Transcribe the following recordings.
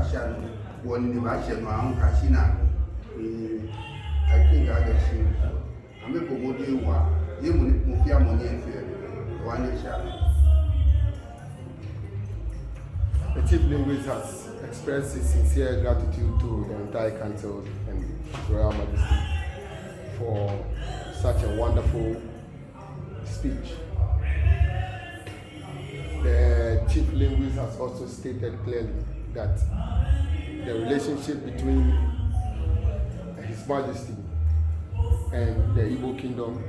Kashan, one in the Russian, one Kashina. I think I get you. I'm a Pomodiwa, you Mufia Money and Fair, one is The chief linguist has expressed his sincere gratitude to the entire council and Royal Majesty for such a wonderful speech. The chief linguist has also stated clearly that the relationship between His Majesty and the Igbo Kingdom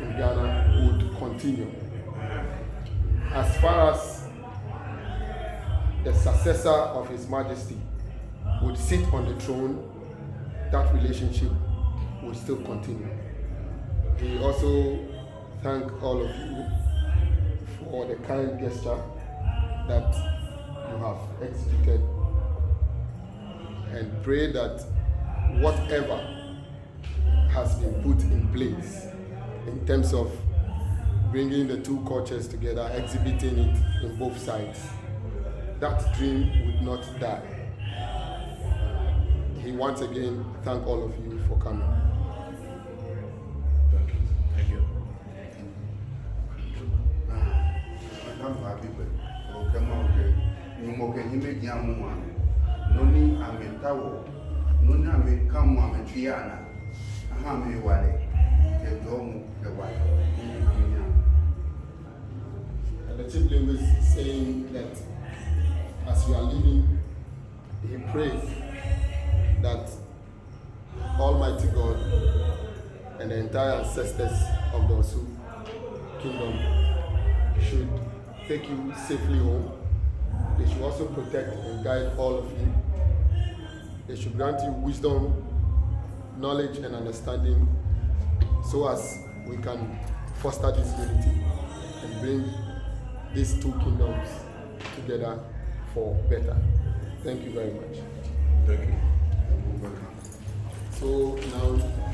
in Ghana would continue. As far as the successor of His Majesty would sit on the throne, that relationship will still continue. We also thank all of you for the kind gesture that you have executed and pray that whatever has been put in place in terms of bringing the two cultures together, exhibiting it in both sides, that dream would not die. He once again thank all of you for coming. Thank you. Come back, people. Come on, you mock and you make young one. No need a mentawo, no name come one and Tiana. How many wale? The dome, the white. And the chief linguist is saying that as we are leaving, he prays that Almighty God and the entire ancestors of the Osu kingdom should take you safely home. They should also protect and guide all of you. They should grant you wisdom, knowledge, and understanding so as we can foster this unity and bring these two kingdoms together for better. Thank you very much. Thank you. So now,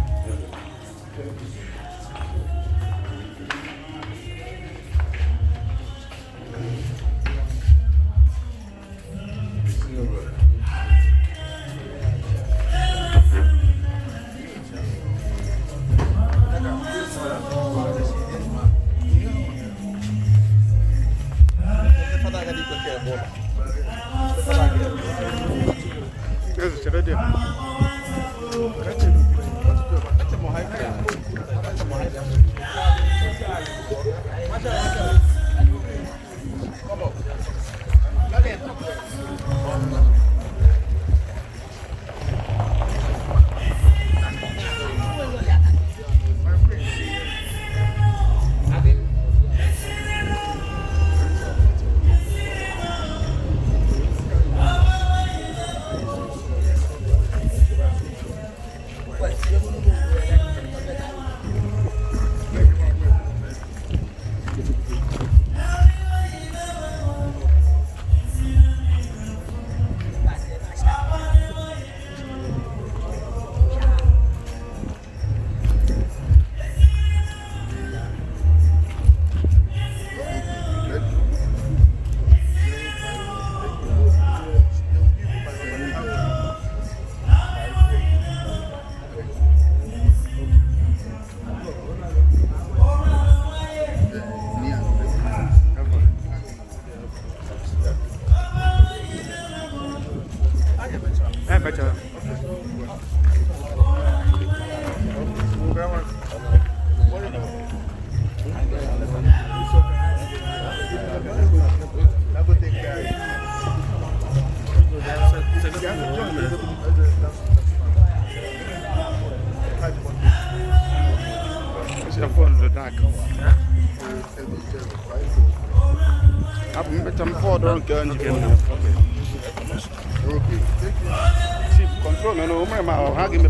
control, no, my give me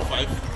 5.